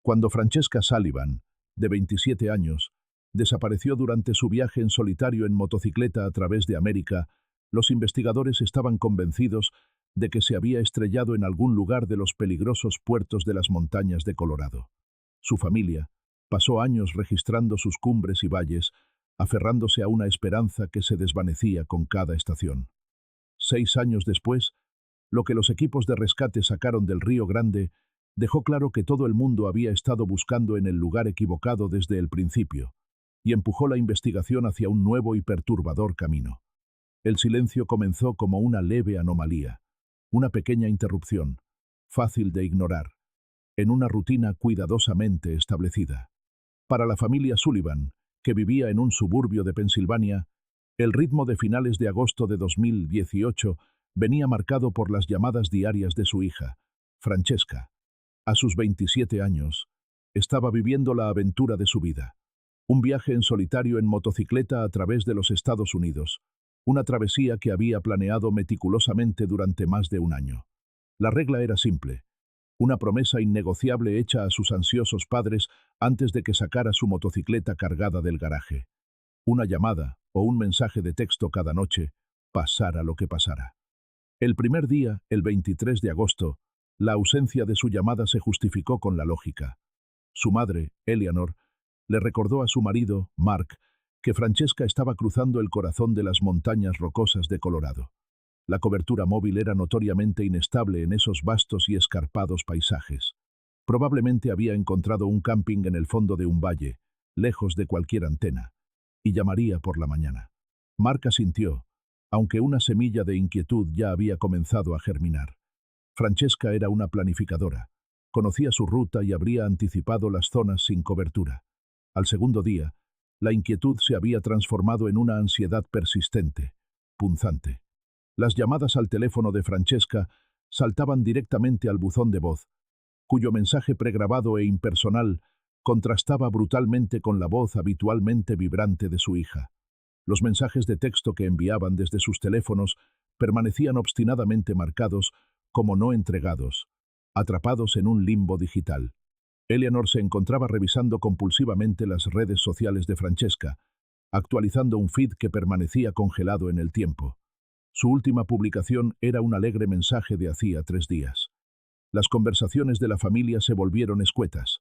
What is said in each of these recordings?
Cuando Francesca Sullivan, de 27 años, desapareció durante su viaje en solitario en motocicleta a través de América, los investigadores estaban convencidos de que se había estrellado en algún lugar de los peligrosos puertos de las montañas de Colorado. Su familia pasó años registrando sus cumbres y valles, aferrándose a una esperanza que se desvanecía con cada estación. 6 años después, lo que los equipos de rescate sacaron del Río Grande dejó claro que todo el mundo había estado buscando en el lugar equivocado desde el principio, y empujó la investigación hacia un nuevo y perturbador camino. El silencio comenzó como una leve anomalía, una pequeña interrupción, fácil de ignorar, en una rutina cuidadosamente establecida. Para la familia Sullivan, que vivía en un suburbio de Pensilvania, el ritmo de finales de agosto de 2018 venía marcado por las llamadas diarias de su hija, Francesca. A sus 27 años, estaba viviendo la aventura de su vida. Un viaje en solitario en motocicleta a través de los Estados Unidos, una travesía que había planeado meticulosamente durante más de un año. La regla era simple, una promesa innegociable hecha a sus ansiosos padres antes de que sacara su motocicleta cargada del garaje. Una llamada o un mensaje de texto cada noche, pasara lo que pasara. El primer día, el 23 de agosto, la ausencia de su llamada se justificó con la lógica. Su madre, Eleanor, le recordó a su marido, Mark, que Francesca estaba cruzando el corazón de las montañas rocosas de Colorado. La cobertura móvil era notoriamente inestable en esos vastos y escarpados paisajes. Probablemente había encontrado un camping en el fondo de un valle, lejos de cualquier antena, y llamaría por la mañana. Mark asintió, aunque una semilla de inquietud ya había comenzado a germinar. Francesca era una planificadora. Conocía su ruta y habría anticipado las zonas sin cobertura. Al segundo día, la inquietud se había transformado en una ansiedad persistente, punzante. Las llamadas al teléfono de Francesca saltaban directamente al buzón de voz, cuyo mensaje pregrabado e impersonal contrastaba brutalmente con la voz habitualmente vibrante de su hija. Los mensajes de texto que enviaban desde sus teléfonos permanecían obstinadamente marcados como no entregados, atrapados en un limbo digital. Eleanor se encontraba revisando compulsivamente las redes sociales de Francesca, actualizando un feed que permanecía congelado en el tiempo. Su última publicación era un alegre mensaje de hacía 3 días. Las conversaciones de la familia se volvieron escuetas,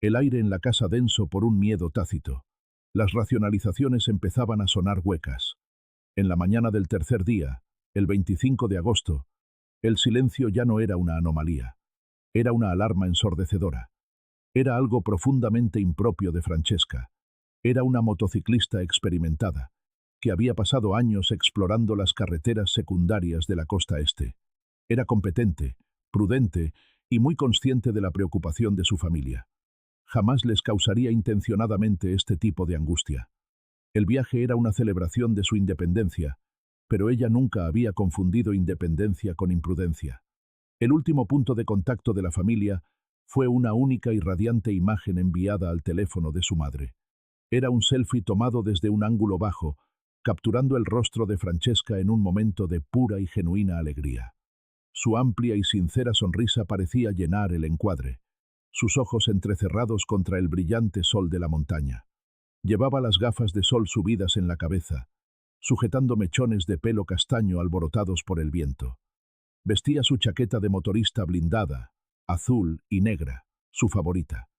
el aire en la casa denso por un miedo tácito. Las racionalizaciones empezaban a sonar huecas. En la mañana del tercer día, el 25 de agosto, el silencio ya no era una anomalía. Era una alarma ensordecedora. Era algo profundamente impropio de Francesca. Era una motociclista experimentada, que había pasado años explorando las carreteras secundarias de la costa este. Era competente, prudente y muy consciente de la preocupación de su familia. Jamás les causaría intencionadamente este tipo de angustia. El viaje era una celebración de su independencia, pero ella nunca había confundido independencia con imprudencia. El último punto de contacto de la familia fue una única y radiante imagen enviada al teléfono de su madre. Era un selfie tomado desde un ángulo bajo, capturando el rostro de Francesca en un momento de pura y genuina alegría. Su amplia y sincera sonrisa parecía llenar el encuadre, sus ojos entrecerrados contra el brillante sol de la montaña. Llevaba las gafas de sol subidas en la cabeza, sujetando mechones de pelo castaño alborotados por el viento. Vestía su chaqueta de motorista blindada, azul y negra, su favorita.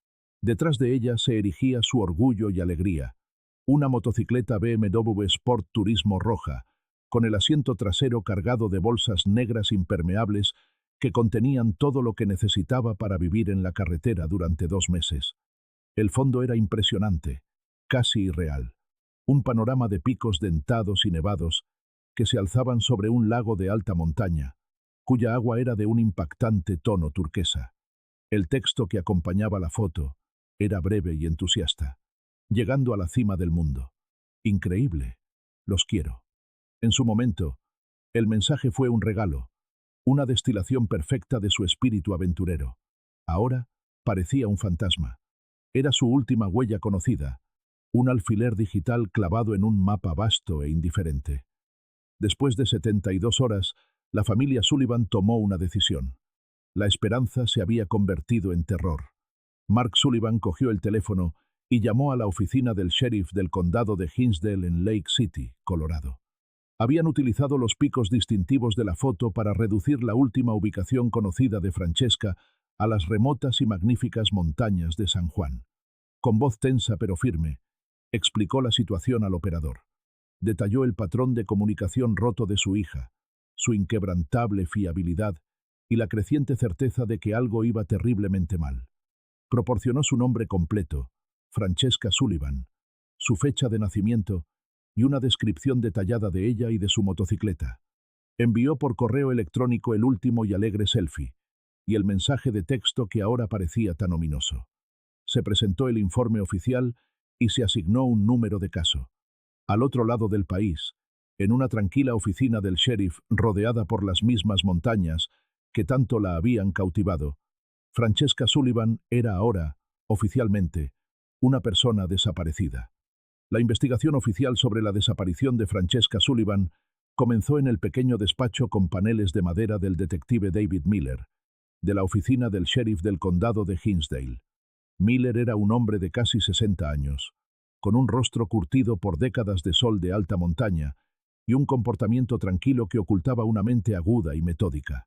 Detrás de ella se erigía su orgullo y alegría, una motocicleta BMW Sport Turismo roja, con el asiento trasero cargado de bolsas negras impermeables que contenían todo lo que necesitaba para vivir en la carretera durante 2 meses. El fondo era impresionante, casi irreal. Un panorama de picos dentados y nevados que se alzaban sobre un lago de alta montaña, cuya agua era de un impactante tono turquesa. El texto que acompañaba la foto era breve y entusiasta. Llegando a la cima del mundo. Increíble. Los quiero. En su momento, el mensaje fue un regalo, una destilación perfecta de su espíritu aventurero. Ahora, parecía un fantasma. Era su última huella conocida, un alfiler digital clavado en un mapa vasto e indiferente. Después de 72 horas, la familia Sullivan tomó una decisión. La esperanza se había convertido en terror. Mark Sullivan cogió el teléfono y llamó a la oficina del sheriff del condado de Hinsdale en Lake City, Colorado. Habían utilizado los picos distintivos de la foto para reducir la última ubicación conocida de Francesca a las remotas y magníficas montañas de San Juan. Con voz tensa pero firme, explicó la situación al operador. Detalló el patrón de comunicación roto de su hija, su inquebrantable fiabilidad y la creciente certeza de que algo iba terriblemente mal. Proporcionó su nombre completo, Francesca Sullivan, su fecha de nacimiento y una descripción detallada de ella y de su motocicleta. Envió por correo electrónico el último y alegre selfie y el mensaje de texto que ahora parecía tan ominoso. Se presentó el informe oficial y se asignó un número de caso. Al otro lado del país, en una tranquila oficina del sheriff rodeada por las mismas montañas que tanto la habían cautivado, Francesca Sullivan era ahora, oficialmente, una persona desaparecida. La investigación oficial sobre la desaparición de Francesca Sullivan comenzó en el pequeño despacho con paneles de madera del detective David Miller, de la oficina del sheriff del condado de Hinsdale. Miller era un hombre de casi 60 años, con un rostro curtido por décadas de sol de alta montaña y un comportamiento tranquilo que ocultaba una mente aguda y metódica.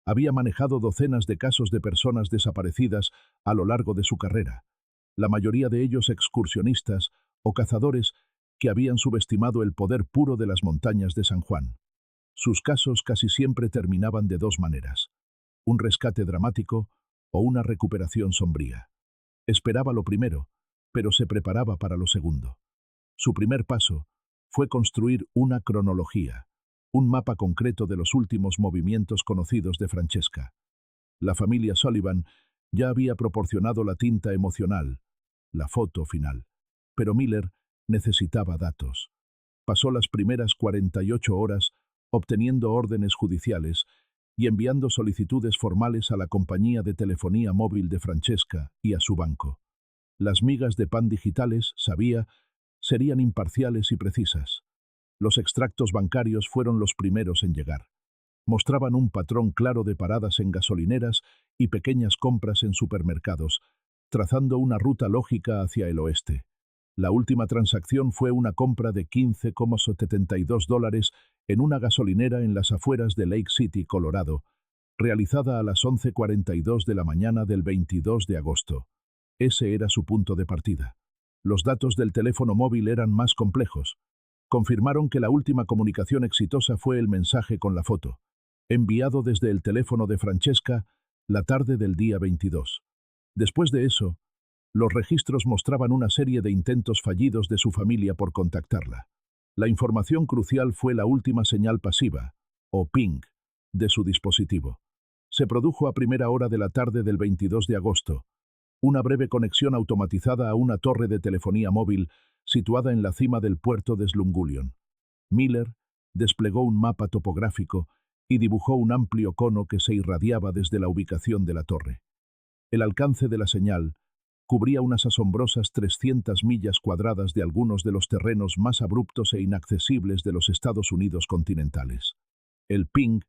Había manejado docenas de casos de personas desaparecidas a lo largo de su carrera, la mayoría de ellos excursionistas o cazadores que habían subestimado el poder puro de las montañas de San Juan. Sus casos casi siempre terminaban de dos maneras: un rescate dramático o una recuperación sombría. Esperaba lo primero, pero se preparaba para lo segundo. Su primer paso fue construir una cronología, un mapa concreto de los últimos movimientos conocidos de Francesca. La familia Sullivan ya había proporcionado la tinta emocional, la foto final, pero Miller necesitaba datos. Pasó las primeras 48 horas obteniendo órdenes judiciales y enviando solicitudes formales a la compañía de telefonía móvil de Francesca y a su banco. Las migas de pan digitales, sabía, serían imparciales y precisas. Los extractos bancarios fueron los primeros en llegar. Mostraban un patrón claro de paradas en gasolineras y pequeñas compras en supermercados, trazando una ruta lógica hacia el oeste. La última transacción fue una compra de $15,72 en una gasolinera en las afueras de Lake City, Colorado, realizada a las 11:42 de la mañana del 22 de agosto. Ese era su punto de partida. Los datos del teléfono móvil eran más complejos. Confirmaron que la última comunicación exitosa fue el mensaje con la foto, enviado desde el teléfono de Francesca la tarde del día 22. Después de eso, los registros mostraban una serie de intentos fallidos de su familia por contactarla. La información crucial fue la última señal pasiva, o ping, de su dispositivo. Se produjo a primera hora de la tarde del 22 de agosto, una breve conexión automatizada a una torre de telefonía móvil situada en la cima del puerto de Slungulion. Miller desplegó un mapa topográfico y dibujó un amplio cono que se irradiaba desde la ubicación de la torre. El alcance de la señal cubría unas asombrosas 300 millas cuadradas de algunos de los terrenos más abruptos e inaccesibles de los Estados Unidos continentales. El ping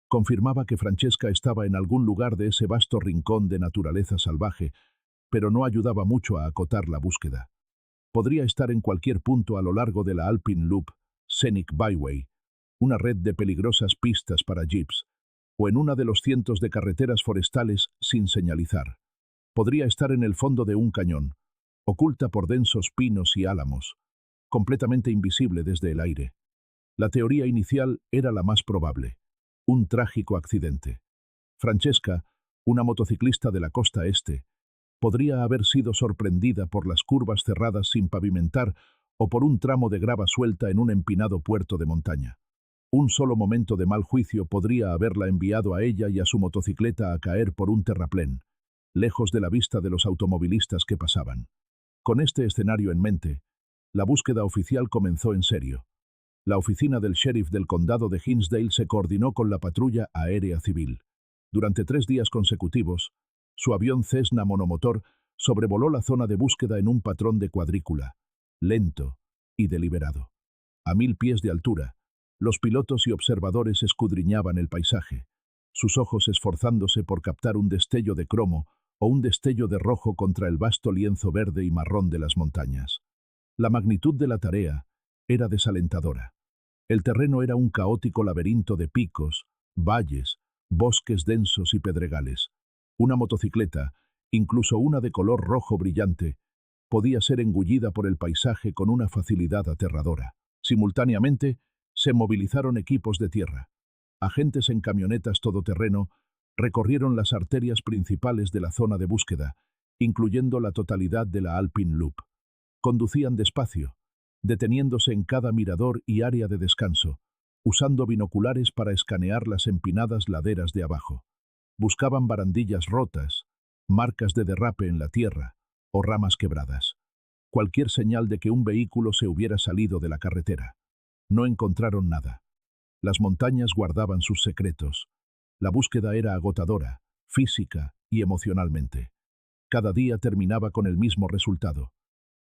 confirmaba que Francesca estaba en algún lugar de ese vasto rincón de naturaleza salvaje, pero no ayudaba mucho a acotar la búsqueda. Podría estar en cualquier punto a lo largo de la Alpine Loop, Scenic Byway, una red de peligrosas pistas para jeeps, o en una de los cientos de carreteras forestales sin señalizar. Podría estar en el fondo de un cañón, oculta por densos pinos y álamos, completamente invisible desde el aire. La teoría inicial era la más probable: un trágico accidente. Francesca, una motociclista de la costa este, podría haber sido sorprendida por las curvas cerradas sin pavimentar o por un tramo de grava suelta en un empinado puerto de montaña. Un solo momento de mal juicio podría haberla enviado a ella y a su motocicleta a caer por un terraplén, lejos de la vista de los automovilistas que pasaban. Con este escenario en mente, la búsqueda oficial comenzó en serio. La oficina del sheriff del condado de Hinsdale se coordinó con la patrulla aérea civil. Durante 3 días consecutivos, su avión Cessna monomotor sobrevoló la zona de búsqueda en un patrón de cuadrícula, lento y deliberado. A 1000 pies de altura, los pilotos y observadores escudriñaban el paisaje, sus ojos esforzándose por captar un destello de cromo o un destello de rojo contra el vasto lienzo verde y marrón de las montañas. La magnitud de la tarea era desalentadora. El terreno era un caótico laberinto de picos, valles, bosques densos y pedregales. Una motocicleta, incluso una de color rojo brillante, podía ser engullida por el paisaje con una facilidad aterradora. Simultáneamente, se movilizaron equipos de tierra. Agentes en camionetas todoterreno recorrieron las arterias principales de la zona de búsqueda, incluyendo la totalidad de la Alpine Loop. Conducían despacio, deteniéndose en cada mirador y área de descanso, usando binoculares para escanear las empinadas laderas de abajo. Buscaban barandillas rotas, marcas de derrape en la tierra o ramas quebradas. Cualquier señal de que un vehículo se hubiera salido de la carretera. No encontraron nada. Las montañas guardaban sus secretos. La búsqueda era agotadora, física y emocionalmente. Cada día terminaba con el mismo resultado.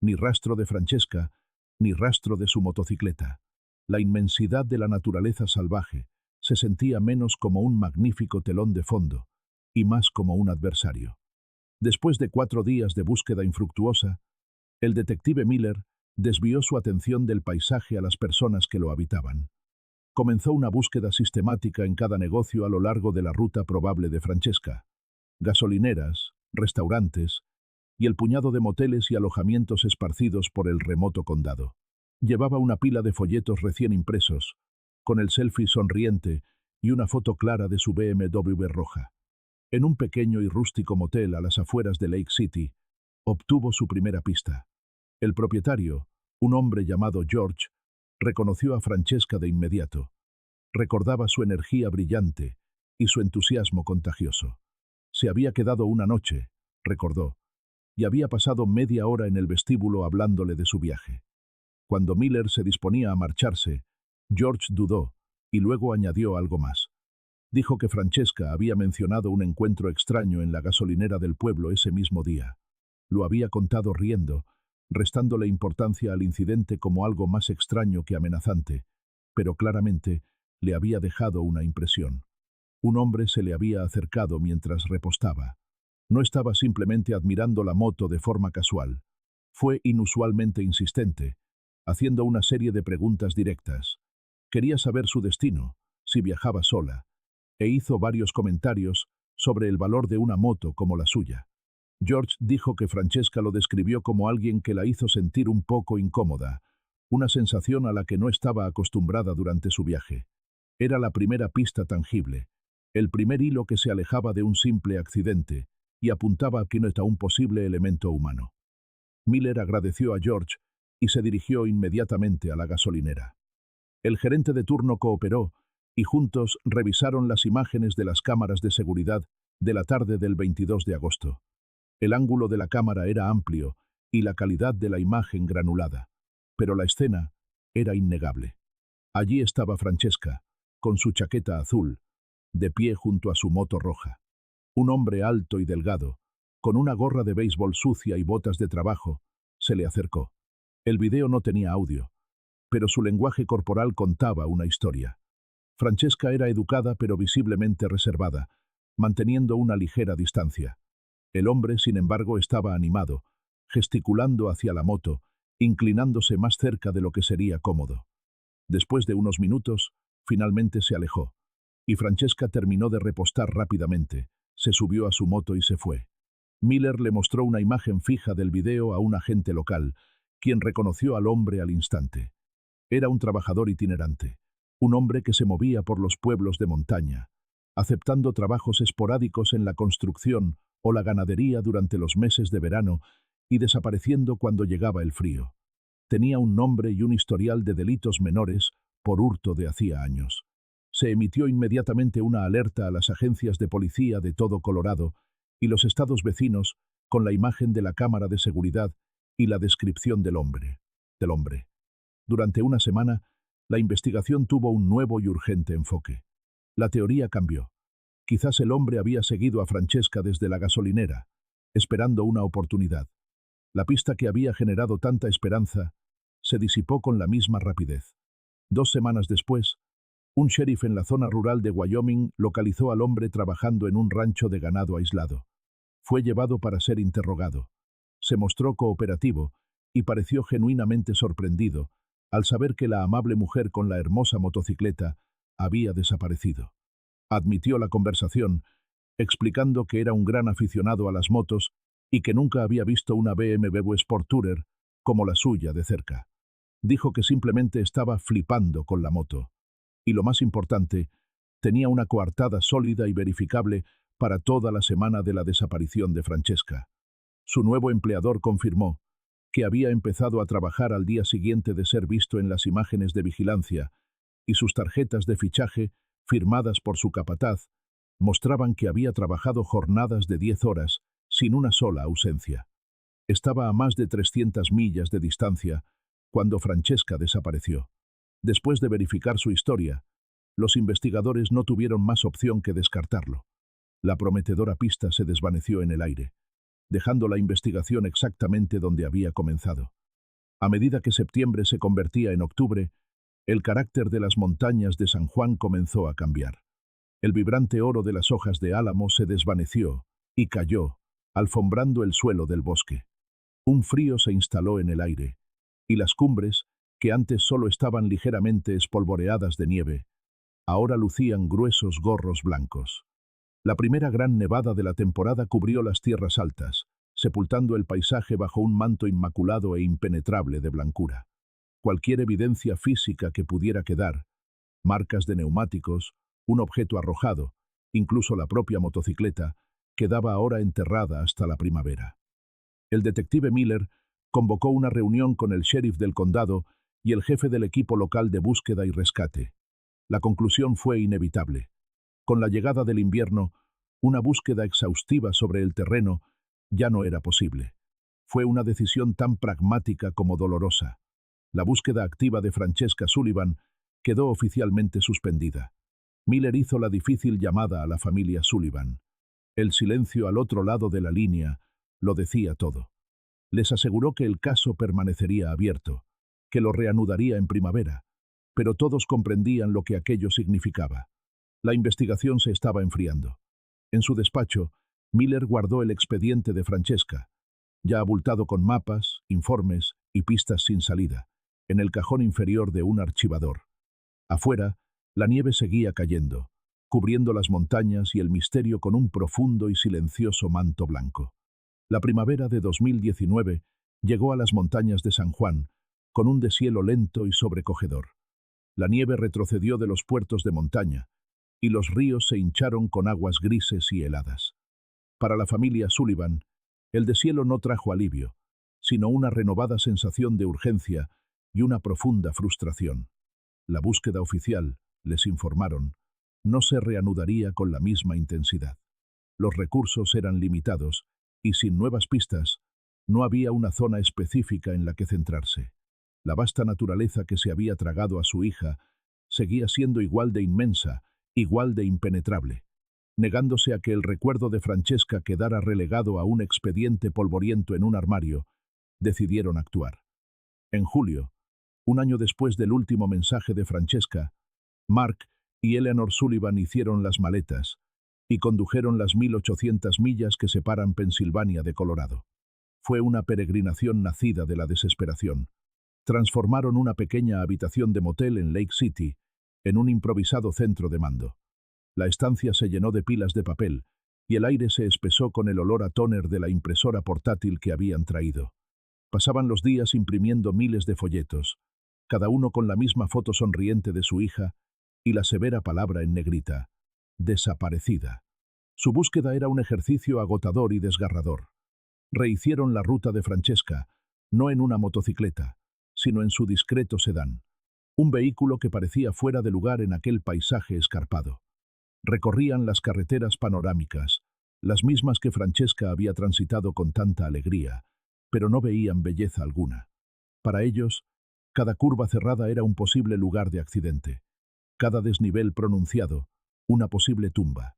Ni rastro de Francesca, ni rastro de su motocicleta. La inmensidad de la naturaleza salvaje se sentía menos como un magnífico telón de fondo y más como un adversario. Después de 4 días de búsqueda infructuosa, el detective Miller desvió su atención del paisaje a las personas que lo habitaban. Comenzó una búsqueda sistemática en cada negocio a lo largo de la ruta probable de Francesca. Gasolineras, restaurantes y el puñado de moteles y alojamientos esparcidos por el remoto condado. Llevaba una pila de folletos recién impresos, con el selfie sonriente y una foto clara de su BMW roja. En un pequeño y rústico motel a las afueras de Lake City, obtuvo su primera pista. El propietario, un hombre llamado George, reconoció a Francesca de inmediato. Recordaba su energía brillante y su entusiasmo contagioso. Se había quedado una noche, recordó, y había pasado media hora en el vestíbulo hablándole de su viaje. Cuando Miller se disponía a marcharse, George dudó y luego añadió algo más. Dijo que Francesca había mencionado un encuentro extraño en la gasolinera del pueblo ese mismo día. Lo había contado riendo, restándole importancia al incidente como algo más extraño que amenazante, pero claramente le había dejado una impresión. Un hombre se le había acercado mientras repostaba. No estaba simplemente admirando la moto de forma casual. Fue inusualmente insistente, haciendo una serie de preguntas directas. Quería saber su destino, si viajaba sola, e hizo varios comentarios sobre el valor de una moto como la suya. George dijo que Francesca lo describió como alguien que la hizo sentir un poco incómoda, una sensación a la que no estaba acostumbrada durante su viaje. Era la primera pista tangible, el primer hilo que se alejaba de un simple accidente y apuntaba a un posible elemento humano. Miller agradeció a George y se dirigió inmediatamente a la gasolinera. El gerente de turno cooperó y juntos revisaron las imágenes de las cámaras de seguridad de la tarde del 22 de agosto. El ángulo de la cámara era amplio y la calidad de la imagen granulada, pero la escena era innegable. Allí estaba Francesca, con su chaqueta azul, de pie junto a su moto roja. Un hombre alto y delgado, con una gorra de béisbol sucia y botas de trabajo, se le acercó. El video no tenía audio, pero su lenguaje corporal contaba una historia. Francesca era educada pero visiblemente reservada, manteniendo una ligera distancia. El hombre, sin embargo, estaba animado, gesticulando hacia la moto, inclinándose más cerca de lo que sería cómodo. Después de unos minutos, finalmente se alejó, y Francesca terminó de repostar rápidamente, se subió a su moto y se fue. Miller le mostró una imagen fija del video a un agente local, quien reconoció al hombre al instante. Era un trabajador itinerante, un hombre que se movía por los pueblos de montaña, aceptando trabajos esporádicos en la construcción o la ganadería durante los meses de verano y desapareciendo cuando llegaba el frío. Tenía un nombre y un historial de delitos menores por hurto de hacía años. Se emitió inmediatamente una alerta a las agencias de policía de todo Colorado y los estados vecinos con la imagen de la cámara de seguridad y la descripción del hombre. Durante una semana, la investigación tuvo un nuevo y urgente enfoque. La teoría cambió. Quizás el hombre había seguido a Francesca desde la gasolinera, esperando una oportunidad. La pista que había generado tanta esperanza se disipó con la misma rapidez. 2 semanas después, un sheriff en la zona rural de Wyoming localizó al hombre trabajando en un rancho de ganado aislado. Fue llevado para ser interrogado. Se mostró cooperativo y pareció genuinamente sorprendido al saber que la amable mujer con la hermosa motocicleta había desaparecido. Admitió la conversación, explicando que era un gran aficionado a las motos y que nunca había visto una BMW Sport Tourer como la suya de cerca. Dijo que simplemente estaba flipando con la moto. Y lo más importante, tenía una coartada sólida y verificable para toda la semana de la desaparición de Francesca. Su nuevo empleador confirmó que había empezado a trabajar al día siguiente de ser visto en las imágenes de vigilancia, y sus tarjetas de fichaje, firmadas por su capataz, mostraban que había trabajado jornadas de 10 horas, sin una sola ausencia. Estaba a más de 300 millas de distancia cuando Francesca desapareció. Después de verificar su historia, los investigadores no tuvieron más opción que descartarlo. La prometedora pista se desvaneció en el aire, dejando la investigación exactamente donde había comenzado. A medida que septiembre se convertía en octubre, el carácter de las montañas de San Juan comenzó a cambiar. El vibrante oro de las hojas de álamo se desvaneció y cayó, alfombrando el suelo del bosque. Un frío se instaló en el aire, y las cumbres, que antes solo estaban ligeramente espolvoreadas de nieve, ahora lucían gruesos gorros blancos. La primera gran nevada de la temporada cubrió las tierras altas, sepultando el paisaje bajo un manto inmaculado e impenetrable de blancura. Cualquier evidencia física que pudiera quedar, marcas de neumáticos, un objeto arrojado, incluso la propia motocicleta, quedaba ahora enterrada hasta la primavera. El detective Miller convocó una reunión con el sheriff del condado y el jefe del equipo local de búsqueda y rescate. La conclusión fue inevitable. Con la llegada del invierno, una búsqueda exhaustiva sobre el terreno ya no era posible. Fue una decisión tan pragmática como dolorosa. La búsqueda activa de Francesca Sullivan quedó oficialmente suspendida. Miller hizo la difícil llamada a la familia Sullivan. El silencio al otro lado de la línea lo decía todo. Les aseguró que el caso permanecería abierto, que lo reanudaría en primavera, pero todos comprendían lo que aquello significaba. La investigación se estaba enfriando. En su despacho, Miller guardó el expediente de Francesca, ya abultado con mapas, informes y pistas sin salida, en el cajón inferior de un archivador. Afuera, la nieve seguía cayendo, cubriendo las montañas y el misterio con un profundo y silencioso manto blanco. La primavera de 2019 llegó a las montañas de San Juan, con un deshielo lento y sobrecogedor. La nieve retrocedió de los puertos de montaña, y los ríos se hincharon con aguas grises y heladas. Para la familia Sullivan, el deshielo no trajo alivio, sino una renovada sensación de urgencia y una profunda frustración. La búsqueda oficial, les informaron, no se reanudaría con la misma intensidad. Los recursos eran limitados, y sin nuevas pistas, no había una zona específica en la que centrarse. La vasta naturaleza que se había tragado a su hija seguía siendo igual de inmensa, igual de impenetrable. Negándose a que el recuerdo de Francesca quedara relegado a un expediente polvoriento en un armario, decidieron actuar. En julio, un año después del último mensaje de Francesca, Mark y Eleanor Sullivan hicieron las maletas y condujeron las 1800 millas que separan Pensilvania de Colorado. Fue una peregrinación nacida de la desesperación. Transformaron una pequeña habitación de motel en Lake City en un improvisado centro de mando. La estancia se llenó de pilas de papel y el aire se espesó con el olor a tóner de la impresora portátil que habían traído. Pasaban los días imprimiendo miles de folletos, cada uno con la misma foto sonriente de su hija y la severa palabra en negrita: desaparecida. Su búsqueda era un ejercicio agotador y desgarrador. Rehicieron la ruta de Francesca, no en una motocicleta, sino en su discreto sedán, un vehículo que parecía fuera de lugar en aquel paisaje escarpado. Recorrían las carreteras panorámicas, las mismas que Francesca había transitado con tanta alegría, pero no veían belleza alguna. Para ellos, cada curva cerrada era un posible lugar de accidente, cada desnivel pronunciado, una posible tumba.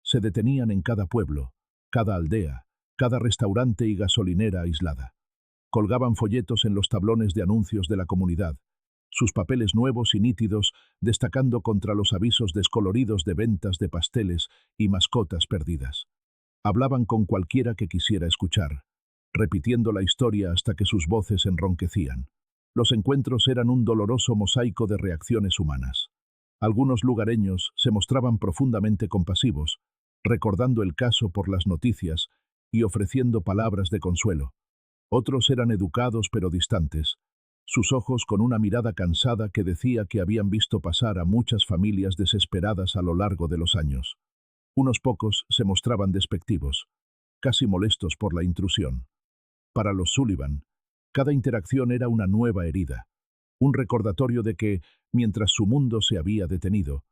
Se detenían en cada pueblo, cada aldea, cada restaurante y gasolinera aislada. Colgaban folletos en los tablones de anuncios de la comunidad, sus papeles nuevos y nítidos destacando contra los avisos descoloridos de ventas de pasteles y mascotas perdidas. Hablaban con cualquiera que quisiera escuchar, repitiendo la historia hasta que sus voces enronquecían. Los encuentros eran un doloroso mosaico de reacciones humanas. Algunos lugareños se mostraban profundamente compasivos, recordando el caso por las noticias y ofreciendo palabras de consuelo. Otros eran educados pero distantes, sus ojos con una mirada cansada que decía que habían visto pasar a muchas familias desesperadas a lo largo de los años. Unos pocos se mostraban despectivos, casi molestos por la intrusión. Para los Sullivan, cada interacción era una nueva herida, un recordatorio de que, mientras su mundo se había detenido,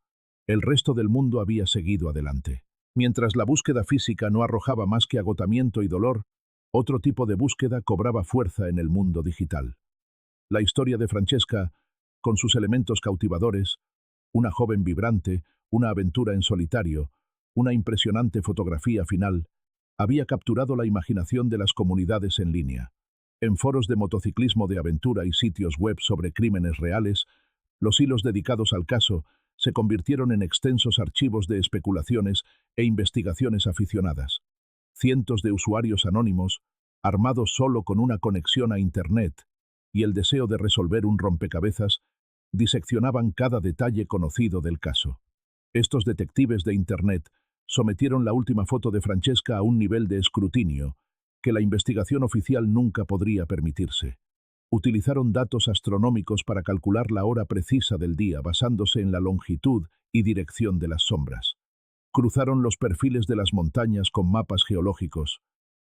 el resto del mundo había seguido adelante. Mientras la búsqueda física no arrojaba más que agotamiento y dolor, otro tipo de búsqueda cobraba fuerza en el mundo digital. La historia de Francesca, con sus elementos cautivadores, una joven vibrante, una aventura en solitario, una impresionante fotografía final, había capturado la imaginación de las comunidades en línea. En foros de motociclismo de aventura y sitios web sobre crímenes reales, los hilos dedicados al caso se convirtieron en extensos archivos de especulaciones e investigaciones aficionadas. Cientos de usuarios anónimos, armados solo con una conexión a Internet y el deseo de resolver un rompecabezas, diseccionaban cada detalle conocido del caso. Estos detectives de Internet sometieron la última foto de Francesca a un nivel de escrutinio que la investigación oficial nunca podría permitirse. Utilizaron datos astronómicos para calcular la hora precisa del día basándose en la longitud y dirección de las sombras. Cruzaron los perfiles de las montañas con mapas geológicos,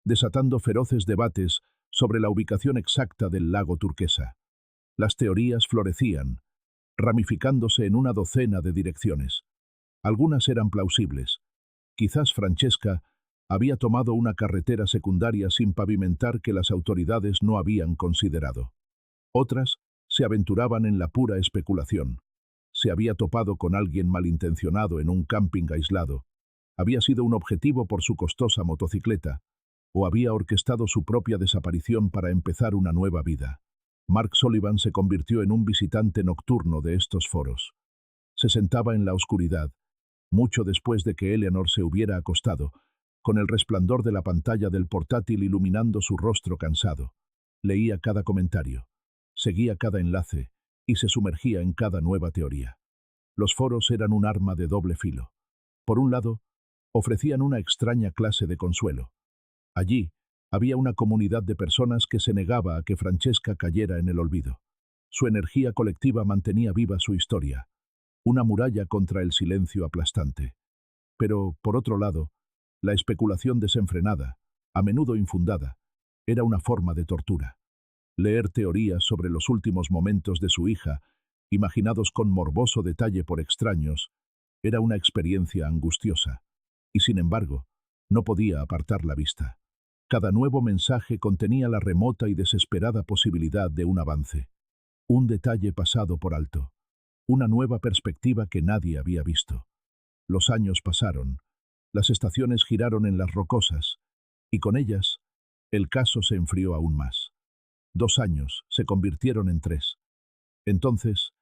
desatando feroces debates sobre la ubicación exacta del lago turquesa. Las teorías florecían, ramificándose en una docena de direcciones. Algunas eran plausibles. Quizás Francesca había tomado una carretera secundaria sin pavimentar que las autoridades no habían considerado. Otras se aventuraban en la pura especulación. Se había topado con alguien malintencionado en un camping aislado, había sido un objetivo por su costosa motocicleta, o había orquestado su propia desaparición para empezar una nueva vida. Mark Sullivan se convirtió en un visitante nocturno de estos foros. Se sentaba en la oscuridad, mucho después de que Eleanor se hubiera acostado, con el resplandor de la pantalla del portátil iluminando su rostro cansado. Leía cada comentario, seguía cada enlace y se sumergía en cada nueva teoría. Los foros eran un arma de doble filo. Por un lado, ofrecían una extraña clase de consuelo. Allí había una comunidad de personas que se negaba a que Francesca cayera en el olvido. Su energía colectiva mantenía viva su historia, una muralla contra el silencio aplastante. Pero, por otro lado, la especulación desenfrenada, a menudo infundada, era una forma de tortura. Leer teorías sobre los últimos momentos de su hija, imaginados con morboso detalle por extraños, era una experiencia angustiosa, y sin embargo, no podía apartar la vista. Cada nuevo mensaje contenía la remota y desesperada posibilidad de un avance, un detalle pasado por alto, una nueva perspectiva que nadie había visto. Los años pasaron, las estaciones giraron en las rocosas, y con ellas, el caso se enfrió aún más. 2 años se convirtieron en 3. Entonces,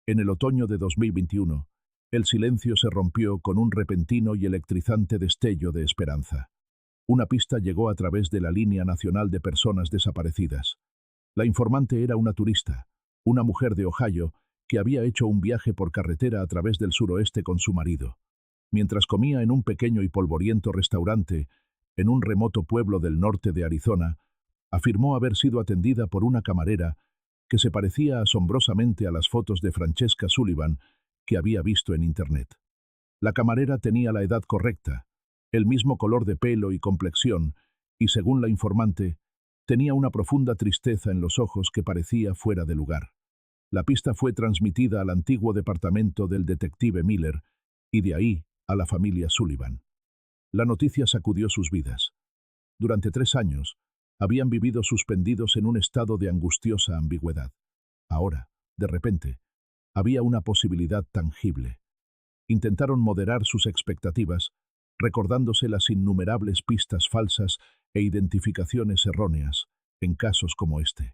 en el otoño de 2021, el silencio se rompió con un repentino y electrizante destello de esperanza. Una pista llegó a través de la línea nacional de personas desaparecidas. La informante era una turista, una mujer de Ohio, que había hecho un viaje por carretera a través del suroeste con su marido. Mientras comía en un pequeño y polvoriento restaurante, en un remoto pueblo del norte de Arizona, afirmó haber sido atendida por una camarera que se parecía asombrosamente a las fotos de Francesca Sullivan que había visto en Internet. La camarera tenía la edad correcta, el mismo color de pelo y complexión, y según la informante, tenía una profunda tristeza en los ojos que parecía fuera de lugar. La pista fue transmitida al antiguo departamento del detective Miller, y de ahí a la familia Sullivan. La noticia sacudió sus vidas. Durante 3 años, habían vivido suspendidos en un estado de angustiosa ambigüedad. Ahora, de repente, había una posibilidad tangible. Intentaron moderar sus expectativas, recordándose las innumerables pistas falsas e identificaciones erróneas en casos como este.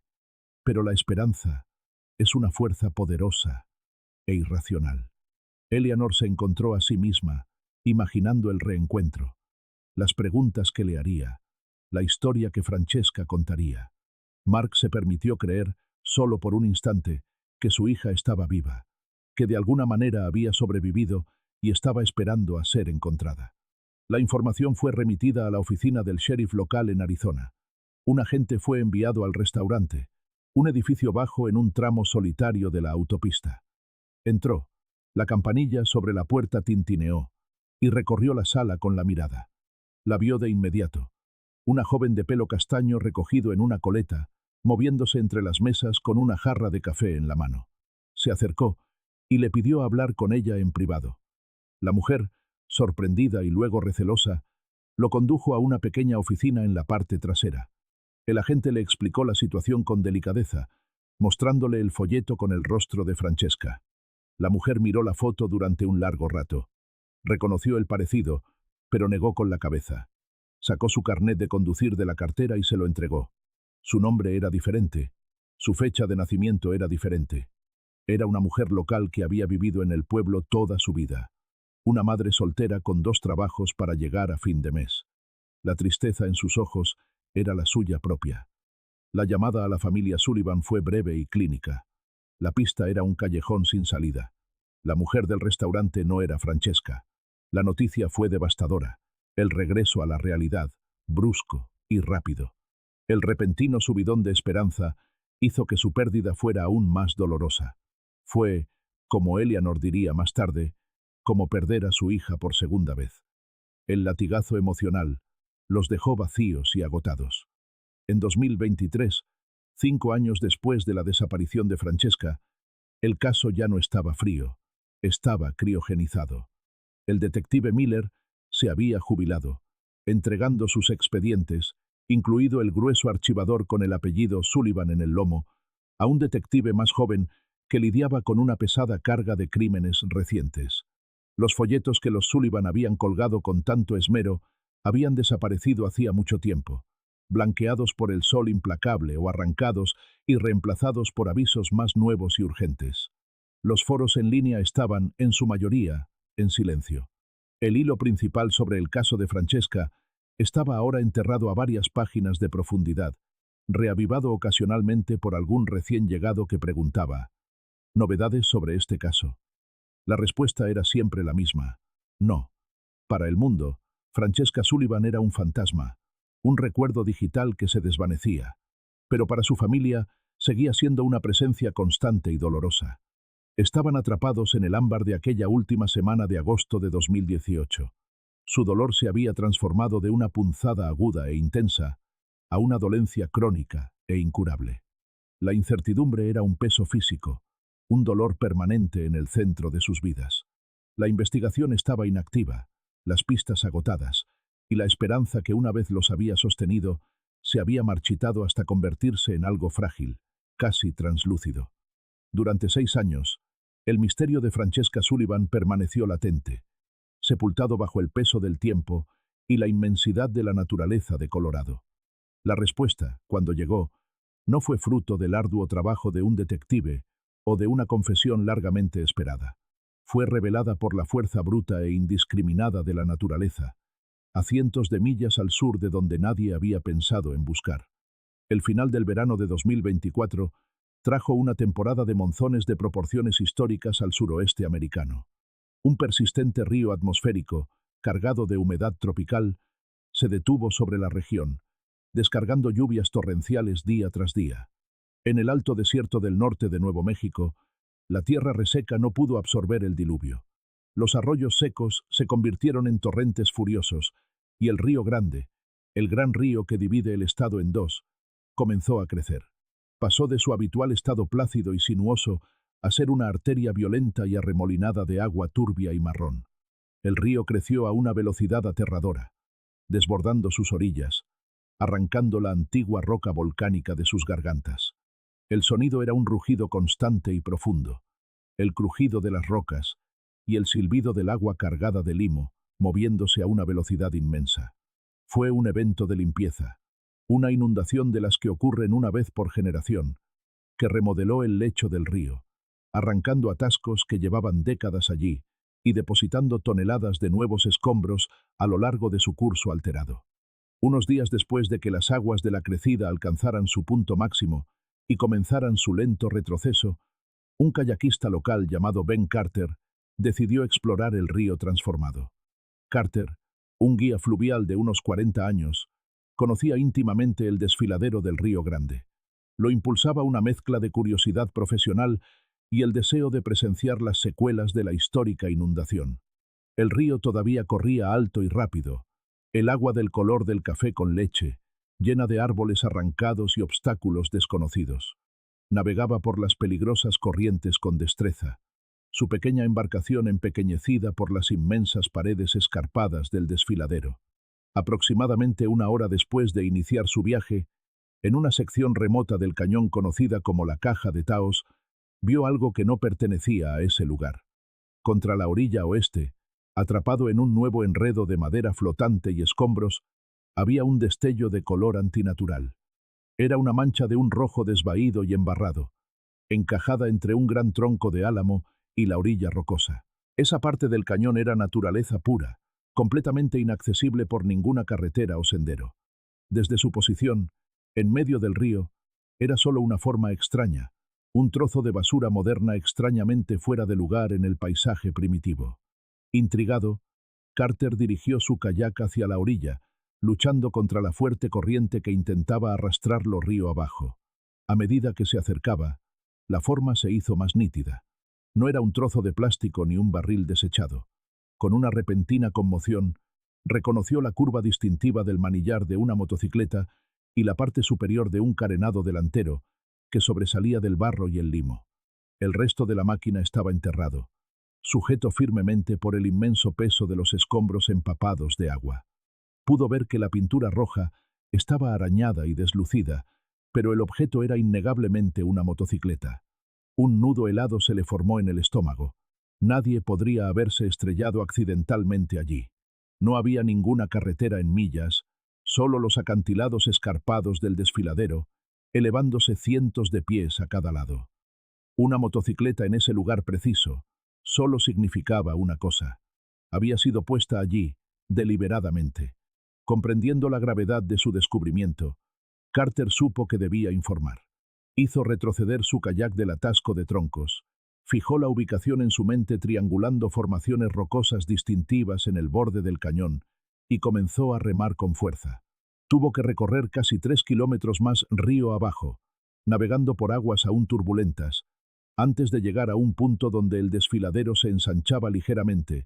Pero la esperanza es una fuerza poderosa e irracional. Eleanor se encontró a sí misma, imaginando el reencuentro. las preguntas que le haría, la historia que Francesca contaría. Mark se permitió creer, solo por un instante, que su hija estaba viva, que de alguna manera había sobrevivido y estaba esperando a ser encontrada. La información fue remitida a la oficina del sheriff local en Arizona. Un agente fue enviado al restaurante, un edificio bajo en un tramo solitario de la autopista. Entró. La campanilla sobre la puerta tintineó y recorrió la sala con la mirada. La vio de inmediato. Una joven de pelo castaño recogido en una coleta, moviéndose entre las mesas con una jarra de café en la mano. Se acercó y le pidió hablar con ella en privado. La mujer, sorprendida y luego recelosa, lo condujo a una pequeña oficina en la parte trasera. El agente le explicó la situación con delicadeza, mostrándole el folleto con el rostro de Francesca. La mujer miró la foto durante un largo rato. Reconoció el parecido, pero negó con la cabeza. Sacó su carnet de conducir de la cartera y se lo entregó. Su nombre era diferente. Su fecha de nacimiento era diferente. Era una mujer local que había vivido en el pueblo toda su vida. Una madre soltera con 2 trabajos para llegar a fin de mes. La tristeza en sus ojos era la suya propia. La llamada a la familia Sullivan fue breve y clínica. La pista era un callejón sin salida. La mujer del restaurante no era Francesca. La noticia fue devastadora. El regreso a la realidad, brusco y rápido. El repentino subidón de esperanza hizo que su pérdida fuera aún más dolorosa. Fue, como Eleanor diría más tarde, como perder a su hija por segunda vez. El latigazo emocional los dejó vacíos y agotados. En 2023, 5 años después de la desaparición de Francesca, el caso ya no estaba frío, estaba criogenizado. El detective Miller se había jubilado, entregando sus expedientes, incluido el grueso archivador con el apellido Sullivan en el lomo, a un detective más joven que lidiaba con una pesada carga de crímenes recientes. Los folletos que los Sullivan habían colgado con tanto esmero habían desaparecido hacía mucho tiempo, blanqueados por el sol implacable o arrancados y reemplazados por avisos más nuevos y urgentes. Los foros en línea estaban, en su mayoría, en silencio. El hilo principal sobre el caso de Francesca estaba ahora enterrado a varias páginas de profundidad, reavivado ocasionalmente por algún recién llegado que preguntaba: ¿novedades sobre este caso? La respuesta era siempre la misma: no. Para el mundo, Francesca Sullivan era un fantasma, un recuerdo digital que se desvanecía. Pero para su familia seguía siendo una presencia constante y dolorosa. Estaban atrapados en el ámbar de aquella última semana de agosto de 2018. Su dolor se había transformado de una punzada aguda e intensa a una dolencia crónica e incurable. La incertidumbre era un peso físico, un dolor permanente en el centro de sus vidas. La investigación estaba inactiva, las pistas agotadas, y la esperanza que una vez los había sostenido se había marchitado hasta convertirse en algo frágil, casi translúcido. Durante 6 años, el misterio de Francesca Sullivan permaneció latente, sepultado bajo el peso del tiempo y la inmensidad de la naturaleza de Colorado. La respuesta, cuando llegó, no fue fruto del arduo trabajo de un detective o de una confesión largamente esperada. Fue revelada por la fuerza bruta e indiscriminada de la naturaleza, a cientos de millas al sur de donde nadie había pensado en buscar. El final del verano de 2024 trajo una temporada de monzones de proporciones históricas al suroeste americano. Un persistente río atmosférico, cargado de humedad tropical, se detuvo sobre la región, descargando lluvias torrenciales día tras día. En el alto desierto del norte de Nuevo México, la tierra reseca no pudo absorber el diluvio. Los arroyos secos se convirtieron en torrentes furiosos, y el Río Grande, el gran río que divide el estado en dos, comenzó a crecer. Pasó de su habitual estado plácido y sinuoso a ser una arteria violenta y arremolinada de agua turbia y marrón. El río creció a una velocidad aterradora, desbordando sus orillas, arrancando la antigua roca volcánica de sus gargantas. El sonido era un rugido constante y profundo, el crujido de las rocas y el silbido del agua cargada de limo, moviéndose a una velocidad inmensa. Fue un evento de limpieza, una inundación de las que ocurren una vez por generación, que remodeló el lecho del río, arrancando atascos que llevaban décadas allí y depositando toneladas de nuevos escombros a lo largo de su curso alterado. Unos días después de que las aguas de la crecida alcanzaran su punto máximo y comenzaran su lento retroceso, un kayakista local llamado Ben Carter decidió explorar el río transformado. Carter, un guía fluvial de unos 40 años, conocía íntimamente el desfiladero del Río Grande. Lo impulsaba una mezcla de curiosidad profesional y el deseo de presenciar las secuelas de la histórica inundación. El río todavía corría alto y rápido, el agua del color del café con leche, llena de árboles arrancados y obstáculos desconocidos. Navegaba por las peligrosas corrientes con destreza, su pequeña embarcación empequeñecida por las inmensas paredes escarpadas del desfiladero. Aproximadamente una hora después de iniciar su viaje, en una sección remota del cañón conocida como la Caja de Taos, vio algo que no pertenecía a ese lugar. Contra la orilla oeste, atrapado en un nuevo enredo de madera flotante y escombros, había un destello de color antinatural. Era una mancha de un rojo desvaído y embarrado, encajada entre un gran tronco de álamo y la orilla rocosa. Esa parte del cañón era naturaleza pura, completamente inaccesible por ninguna carretera o sendero. Desde su posición, en medio del río, era solo una forma extraña, un trozo de basura moderna extrañamente fuera de lugar en el paisaje primitivo. Intrigado, Carter dirigió su kayak hacia la orilla, luchando contra la fuerte corriente que intentaba arrastrarlo río abajo. A medida que se acercaba, la forma se hizo más nítida. No era un trozo de plástico ni un barril desechado. Con una repentina conmoción, reconoció la curva distintiva del manillar de una motocicleta y la parte superior de un carenado delantero que sobresalía del barro y el limo. El resto de la máquina estaba enterrado, sujeto firmemente por el inmenso peso de los escombros empapados de agua. Pudo ver que la pintura roja estaba arañada y deslucida, pero el objeto era innegablemente una motocicleta. Un nudo helado se le formó en el estómago. Nadie podría haberse estrellado accidentalmente allí. No había ninguna carretera en millas, solo los acantilados escarpados del desfiladero, elevándose cientos de pies a cada lado. Una motocicleta en ese lugar preciso solo significaba una cosa. Había sido puesta allí, deliberadamente. Comprendiendo la gravedad de su descubrimiento, Carter supo que debía informar. Hizo retroceder su kayak del atasco de troncos, fijó la ubicación en su mente triangulando formaciones rocosas distintivas en el borde del cañón y comenzó a remar con fuerza. Tuvo que recorrer casi 3 kilómetros más río abajo, navegando por aguas aún turbulentas, antes de llegar a un punto donde el desfiladero se ensanchaba ligeramente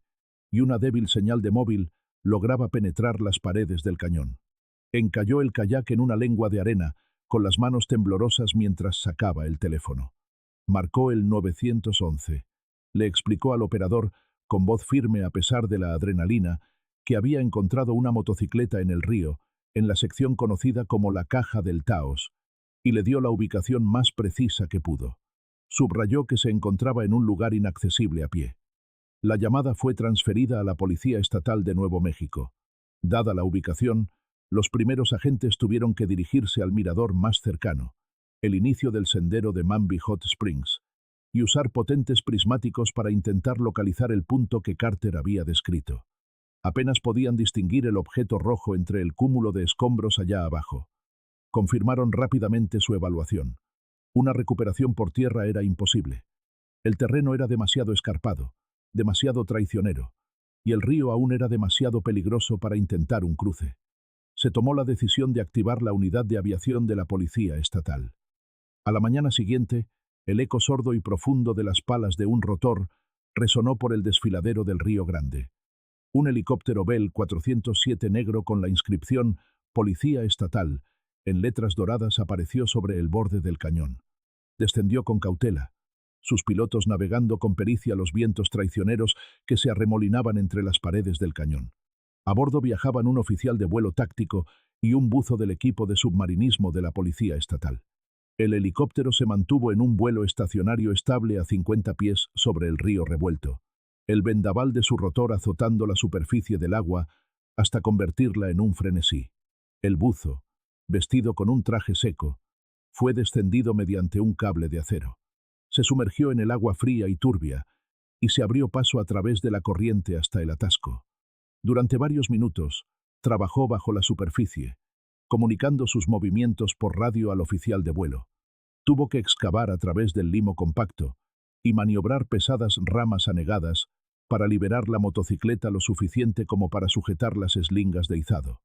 y una débil señal de móvil lograba penetrar las paredes del cañón. Encalló el kayak en una lengua de arena, con las manos temblorosas mientras sacaba el teléfono. Marcó el 911. Le explicó al operador, con voz firme a pesar de la adrenalina, que había encontrado una motocicleta en el río, en la sección conocida como la Caja del Taos, y le dio la ubicación más precisa que pudo. Subrayó que se encontraba en un lugar inaccesible a pie. La llamada fue transferida a la Policía Estatal de Nuevo México. Dada la ubicación, los primeros agentes tuvieron que dirigirse al mirador más cercano, el inicio del sendero de Mambi Hot Springs, y usar potentes prismáticos para intentar localizar el punto que Carter había descrito. Apenas podían distinguir el objeto rojo entre el cúmulo de escombros allá abajo. Confirmaron rápidamente su evaluación. Una recuperación por tierra era imposible. El terreno era demasiado escarpado, demasiado traicionero, y el río aún era demasiado peligroso para intentar un cruce. Se tomó la decisión de activar la unidad de aviación de la Policía Estatal. A la mañana siguiente, el eco sordo y profundo de las palas de un rotor resonó por el desfiladero del Río Grande. Un helicóptero Bell 407 negro con la inscripción Policía Estatal en letras doradas apareció sobre el borde del cañón. Descendió con cautela, sus pilotos navegando con pericia los vientos traicioneros que se arremolinaban entre las paredes del cañón. A bordo viajaban un oficial de vuelo táctico y un buzo del equipo de submarinismo de la Policía Estatal. El helicóptero se mantuvo en un vuelo estacionario estable a 50 pies sobre el río revuelto, el vendaval de su rotor azotando la superficie del agua hasta convertirla en un frenesí. El buzo, vestido con un traje seco, fue descendido mediante un cable de acero. Se sumergió en el agua fría y turbia y se abrió paso a través de la corriente hasta el atasco. Durante varios minutos, trabajó bajo la superficie, comunicando sus movimientos por radio al oficial de vuelo. Tuvo que excavar a través del limo compacto y maniobrar pesadas ramas anegadas para liberar la motocicleta lo suficiente como para sujetar las eslingas de izado.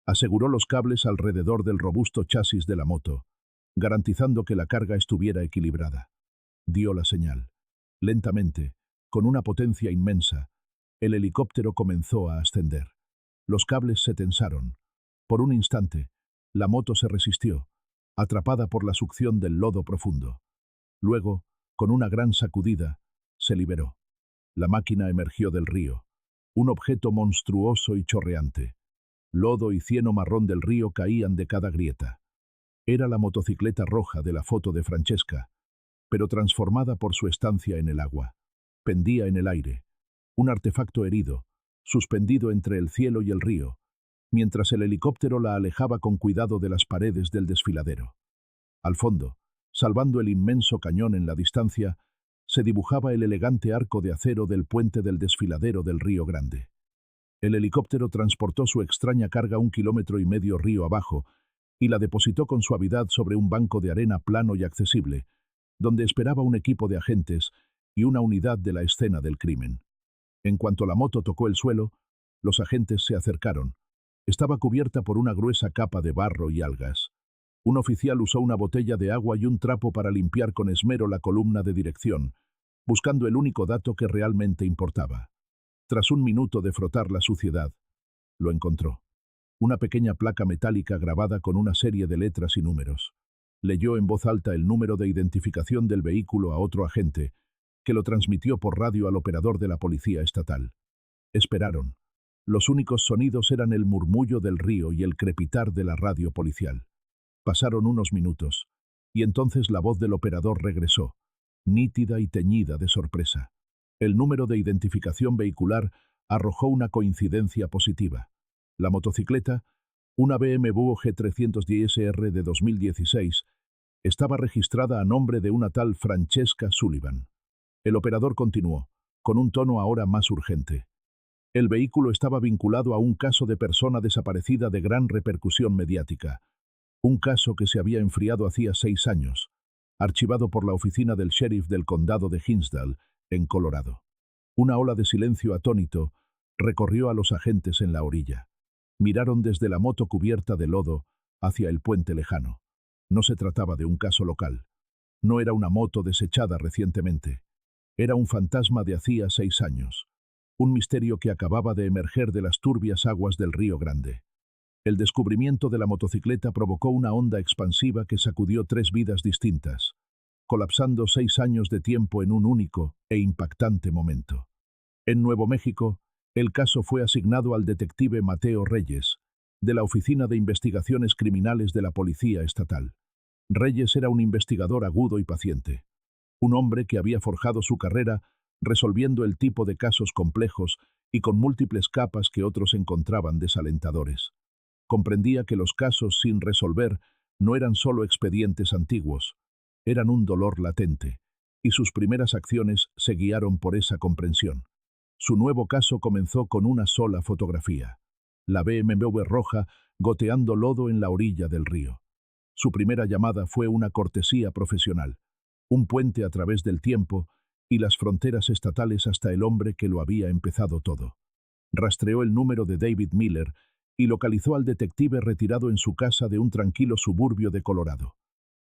Aseguró los cables alrededor del robusto chasis de la moto, garantizando que la carga estuviera equilibrada. Dio la señal. Lentamente, con una potencia inmensa, el helicóptero comenzó a ascender. Los cables se tensaron. Por un instante, la moto se resistió, atrapada por la succión del lodo profundo. Luego, con una gran sacudida, se liberó. La máquina emergió del río, un objeto monstruoso y chorreante. Lodo y cieno marrón del río caían de cada grieta. Era la motocicleta roja de la foto de Francesca, pero transformada por su estancia en el agua. Pendía en el aire, un artefacto herido, suspendido entre el cielo y el río, mientras el helicóptero la alejaba con cuidado de las paredes del desfiladero. Al fondo, salvando el inmenso cañón en la distancia, se dibujaba el elegante arco de acero del puente del desfiladero del Río Grande. El helicóptero transportó su extraña carga 1,5 kilómetros río abajo y la depositó con suavidad sobre un banco de arena plano y accesible, donde esperaba un equipo de agentes y una unidad de la escena del crimen. En cuanto la moto tocó el suelo, los agentes se acercaron. Estaba cubierta por una gruesa capa de barro y algas. Un oficial usó una botella de agua y un trapo para limpiar con esmero la columna de dirección, buscando el único dato que realmente importaba. Tras un minuto de frotar la suciedad, lo encontró. Una pequeña placa metálica grabada con una serie de letras y números. Leyó en voz alta el número de identificación del vehículo a otro agente, que lo transmitió por radio al operador de la policía estatal. Esperaron. Los únicos sonidos eran el murmullo del río y el crepitar de la radio policial. Pasaron unos minutos, y entonces la voz del operador regresó, nítida y teñida de sorpresa. El número de identificación vehicular arrojó una coincidencia positiva. La motocicleta, una BMW G310R de 2016, estaba registrada a nombre de una tal Francesca Sullivan. El operador continuó, con un tono ahora más urgente. El vehículo estaba vinculado a un caso de persona desaparecida de gran repercusión mediática. Un caso que se había enfriado hacía 6 años, archivado por la oficina del sheriff del condado de Hinsdale, en Colorado. Una ola de silencio atónito recorrió a los agentes en la orilla. Miraron desde la moto cubierta de lodo hacia el puente lejano. No se trataba de un caso local. No era una moto desechada recientemente. Era un fantasma de hacía 6 años. Un misterio que acababa de emerger de las turbias aguas del Río Grande. El descubrimiento de la motocicleta provocó una onda expansiva que sacudió 3 vidas distintas, colapsando 6 años de tiempo en un único e impactante momento. En Nuevo México, el caso fue asignado al detective Mateo Reyes, de la Oficina de Investigaciones Criminales de la Policía Estatal. Reyes era un investigador agudo y paciente. Un hombre que había forjado su carrera resolviendo el tipo de casos complejos y con múltiples capas que otros encontraban desalentadores. Comprendía que los casos sin resolver no eran solo expedientes antiguos, eran un dolor latente, y sus primeras acciones se guiaron por esa comprensión. Su nuevo caso comenzó con una sola fotografía, la BMW roja goteando lodo en la orilla del río. Su primera llamada fue una cortesía profesional, un puente a través del tiempo y las fronteras estatales hasta el hombre que lo había empezado todo. Rastreó el número de David Miller y localizó al detective retirado en su casa de un tranquilo suburbio de Colorado.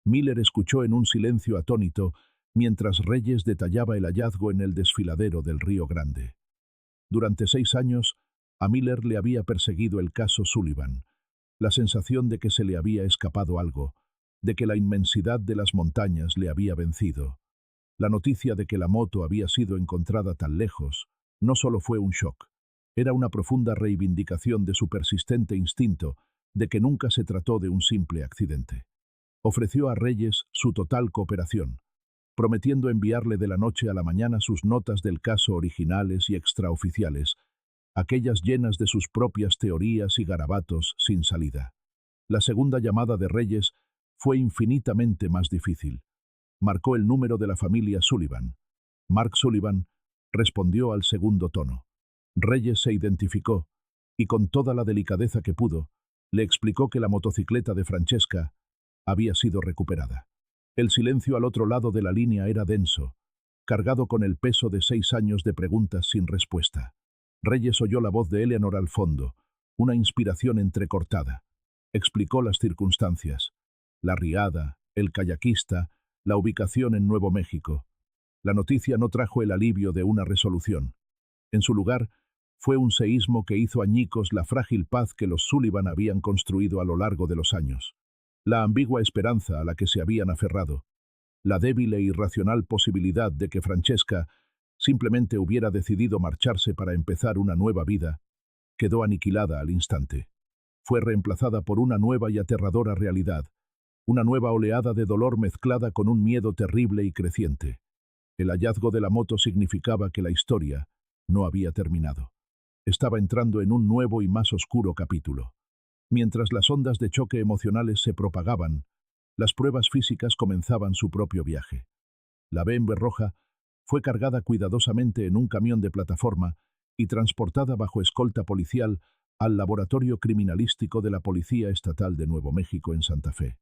Miller escuchó en un silencio atónito mientras Reyes detallaba el hallazgo en el desfiladero del Río Grande. Durante 6 años, a Miller le había perseguido el caso Sullivan, la sensación de que se le había escapado algo, de que la inmensidad de las montañas le había vencido. La noticia de que la moto había sido encontrada tan lejos no solo fue un shock, era una profunda reivindicación de su persistente instinto de que nunca se trató de un simple accidente. Ofreció a Reyes su total cooperación, prometiendo enviarle de la noche a la mañana sus notas del caso originales y extraoficiales, aquellas llenas de sus propias teorías y garabatos sin salida. La segunda llamada de Reyes fue infinitamente más difícil. Marcó el número de la familia Sullivan. Mark Sullivan, respondió al segundo tono. Reyes se identificó y, con toda la delicadeza que pudo, le explicó que la motocicleta de Francesca había sido recuperada. El silencio al otro lado de la línea era denso, cargado con el peso de 6 años de preguntas sin respuesta. Reyes oyó la voz de Eleanor al fondo, una inspiración entrecortada. Explicó las circunstancias: la riada, el kayakista, la ubicación en Nuevo México. La noticia no trajo el alivio de una resolución. En su lugar, fue un seísmo que hizo añicos la frágil paz que los Sullivan habían construido a lo largo de los años. La ambigua esperanza a la que se habían aferrado, la débil e irracional posibilidad de que Francesca simplemente hubiera decidido marcharse para empezar una nueva vida, quedó aniquilada al instante. Fue reemplazada por una nueva y aterradora realidad, una nueva oleada de dolor mezclada con un miedo terrible y creciente. El hallazgo de la moto significaba que la historia no había terminado. Estaba entrando en un nuevo y más oscuro capítulo. Mientras las ondas de choque emocionales se propagaban, las pruebas físicas comenzaban su propio viaje. La BMW roja fue cargada cuidadosamente en un camión de plataforma y transportada bajo escolta policial al laboratorio criminalístico de la Policía Estatal de Nuevo México en Santa Fe.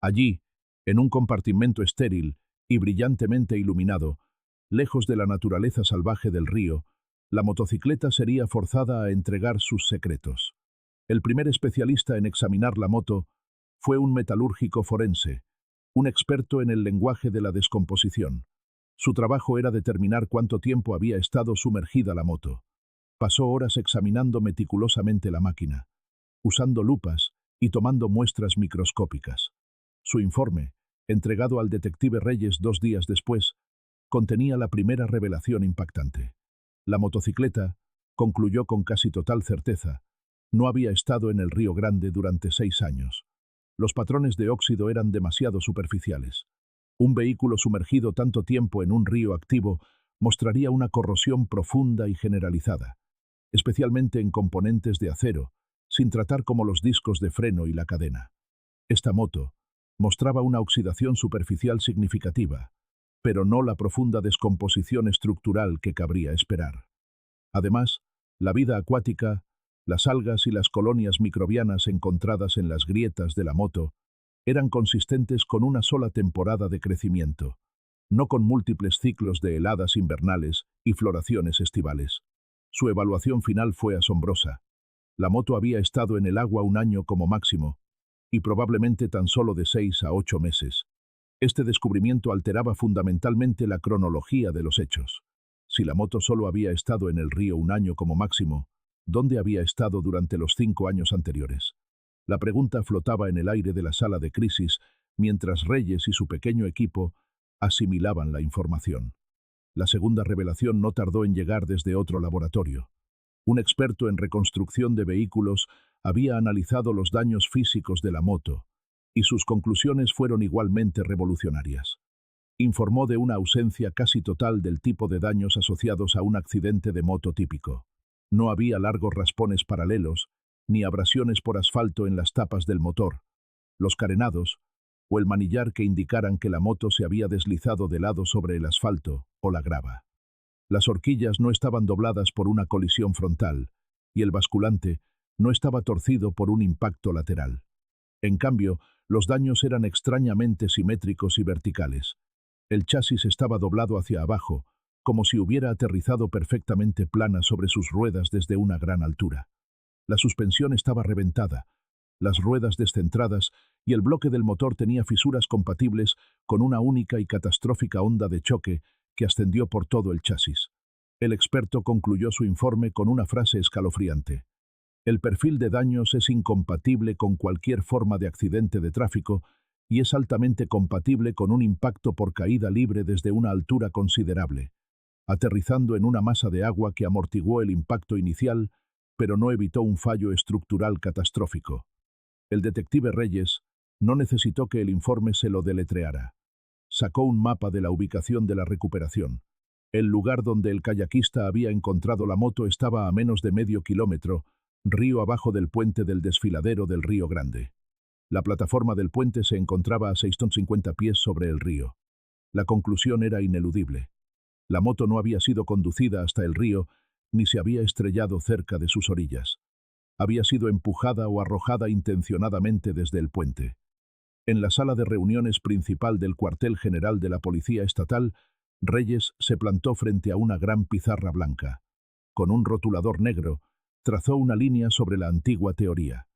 Allí, en un compartimento estéril y brillantemente iluminado, lejos de la naturaleza salvaje del río, la motocicleta sería forzada a entregar sus secretos. El primer especialista en examinar la moto fue un metalúrgico forense, un experto en el lenguaje de la descomposición. Su trabajo era determinar cuánto tiempo había estado sumergida la moto. Pasó horas examinando meticulosamente la máquina, usando lupas y tomando muestras microscópicas. Su informe, entregado al detective Reyes 2 días después, contenía la primera revelación impactante. La motocicleta, concluyó con casi total certeza, no había estado en el Río Grande durante 6 años. Los patrones de óxido eran demasiado superficiales. Un vehículo sumergido tanto tiempo en un río activo mostraría una corrosión profunda y generalizada, especialmente en componentes de acero, sin tratar como los discos de freno y la cadena. Esta moto mostraba una oxidación superficial significativa, pero no la profunda descomposición estructural que cabría esperar. Además, la vida acuática, las algas y las colonias microbianas encontradas en las grietas de la moto eran consistentes con una sola temporada de crecimiento, no con múltiples ciclos de heladas invernales y floraciones estivales. Su evaluación final fue asombrosa. La moto había estado en el agua 1 año como máximo, y probablemente tan solo de 6 a 8 meses. Este descubrimiento alteraba fundamentalmente la cronología de los hechos. Si la moto solo había estado en el río 1 año como máximo, ¿dónde había estado durante los 5 años anteriores? La pregunta flotaba en el aire de la sala de crisis mientras Reyes y su pequeño equipo asimilaban la información. La segunda revelación no tardó en llegar desde otro laboratorio. Un experto en reconstrucción de vehículos había analizado los daños físicos de la moto, y sus conclusiones fueron igualmente revolucionarias. Informó de una ausencia casi total del tipo de daños asociados a un accidente de moto típico. No había largos raspones paralelos, ni abrasiones por asfalto en las tapas del motor, los carenados, o el manillar que indicaran que la moto se había deslizado de lado sobre el asfalto o la grava. Las horquillas no estaban dobladas por una colisión frontal, y el basculante no estaba torcido por un impacto lateral. En cambio, los daños eran extrañamente simétricos y verticales. El chasis estaba doblado hacia abajo, como si hubiera aterrizado perfectamente plana sobre sus ruedas desde una gran altura. La suspensión estaba reventada, las ruedas descentradas y el bloque del motor tenía fisuras compatibles con una única y catastrófica onda de choque que ascendió por todo el chasis. El experto concluyó su informe con una frase escalofriante. El perfil de daños es incompatible con cualquier forma de accidente de tráfico y es altamente compatible con un impacto por caída libre desde una altura considerable, aterrizando en una masa de agua que amortiguó el impacto inicial, pero no evitó un fallo estructural catastrófico. El detective Reyes no necesitó que el informe se lo deletreara. Sacó un mapa de la ubicación de la recuperación. El lugar donde el kayakista había encontrado la moto estaba a menos de medio kilómetro, río abajo del puente del desfiladero del Río Grande. La plataforma del puente se encontraba a 650 pies sobre el río. La conclusión era ineludible. La moto no había sido conducida hasta el río, ni se había estrellado cerca de sus orillas. Había sido empujada o arrojada intencionadamente desde el puente. En la sala de reuniones principal del cuartel general de la Policía Estatal, Reyes se plantó frente a una gran pizarra blanca. Con un rotulador negro, trazó una línea sobre la antigua teoría.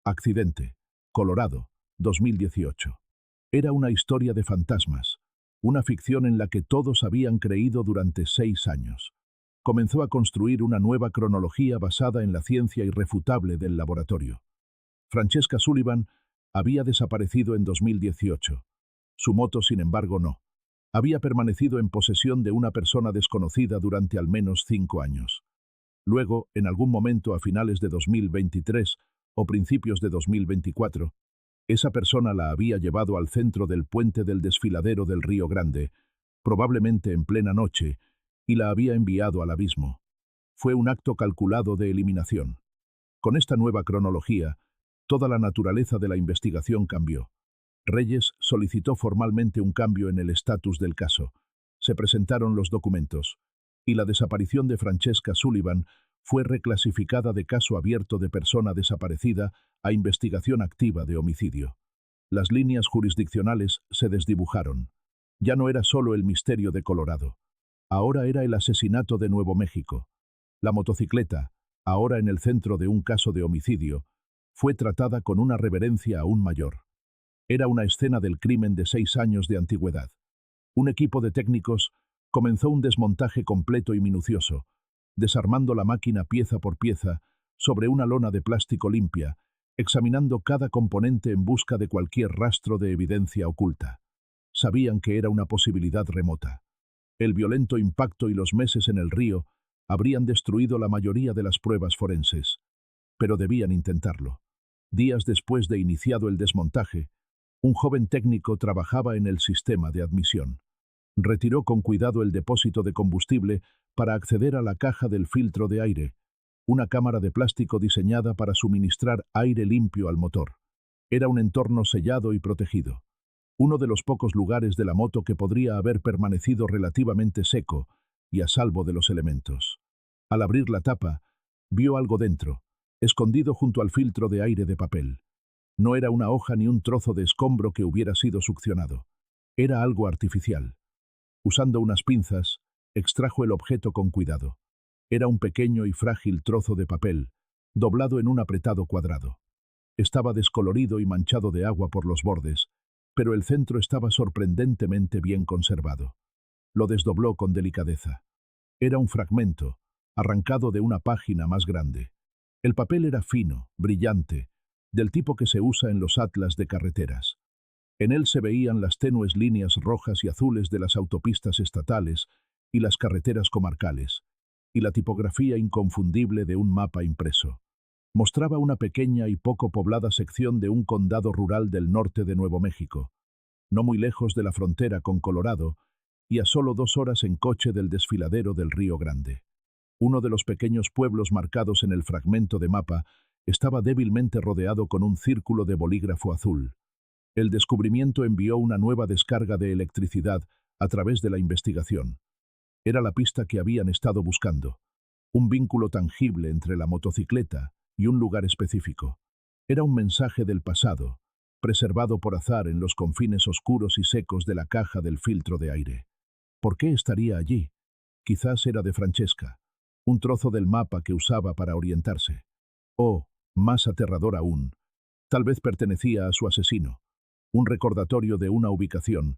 Accidente, Colorado, 2018. Era una historia de fantasmas, una ficción en la que todos habían creído durante 6 años. Comenzó a construir una nueva cronología basada en la ciencia irrefutable del laboratorio. Francesca Sullivan había desaparecido en 2018. Su moto, sin embargo, no. Había permanecido en posesión de una persona desconocida durante al menos 5 años. Luego, en algún momento a finales de 2023 o principios de 2024, esa persona la había llevado al centro del puente del desfiladero del Río Grande, probablemente en plena noche, y la había enviado al abismo. Fue un acto calculado de eliminación. Con esta nueva cronología, toda la naturaleza de la investigación cambió. Reyes solicitó formalmente un cambio en el estatus del caso. Se presentaron los documentos, y la desaparición de Francesca Sullivan fue reclasificada de caso abierto de persona desaparecida a investigación activa de homicidio. Las líneas jurisdiccionales se desdibujaron. Ya no era solo el misterio de Colorado. Ahora era el asesinato de Nuevo México. La motocicleta, ahora en el centro de un caso de homicidio, fue tratada con una reverencia aún mayor. Era una escena del crimen de 6 años de antigüedad. Un equipo de técnicos comenzó un desmontaje completo y minucioso, desarmando la máquina pieza por pieza sobre una lona de plástico limpia, examinando cada componente en busca de cualquier rastro de evidencia oculta. Sabían que era una posibilidad remota. El violento impacto y los meses en el río habrían destruido la mayoría de las pruebas forenses, pero debían intentarlo. Días después de iniciado el desmontaje, un joven técnico trabajaba en el sistema de admisión. Retiró con cuidado el depósito de combustible para acceder a la caja del filtro de aire, una cámara de plástico diseñada para suministrar aire limpio al motor. Era un entorno sellado y protegido. Uno de los pocos lugares de la moto que podría haber permanecido relativamente seco y a salvo de los elementos. Al abrir la tapa, vio algo dentro, escondido junto al filtro de aire de papel. No era una hoja ni un trozo de escombro que hubiera sido succionado. Era algo artificial. Usando unas pinzas, extrajo el objeto con cuidado. Era un pequeño y frágil trozo de papel, doblado en un apretado cuadrado. Estaba descolorido y manchado de agua por los bordes, pero el centro estaba sorprendentemente bien conservado. Lo desdobló con delicadeza. Era un fragmento, arrancado de una página más grande. El papel era fino, brillante, del tipo que se usa en los atlas de carreteras. En él se veían las tenues líneas rojas y azules de las autopistas estatales y las carreteras comarcales, y la tipografía inconfundible de un mapa impreso. Mostraba una pequeña y poco poblada sección de un condado rural del norte de Nuevo México, no muy lejos de la frontera con Colorado y a solo 2 horas en coche del desfiladero del Río Grande. Uno de los pequeños pueblos marcados en el fragmento de mapa estaba débilmente rodeado con un círculo de bolígrafo azul. El descubrimiento envió una nueva descarga de electricidad a través de la investigación. Era la pista que habían estado buscando, un vínculo tangible entre la motocicleta y un lugar específico. Era un mensaje del pasado, preservado por azar en los confines oscuros y secos de la caja del filtro de aire. ¿Por qué estaría allí? Quizás era de Francesca, un trozo del mapa que usaba para orientarse. O, más aterrador aún, tal vez pertenecía a su asesino, un recordatorio de una ubicación,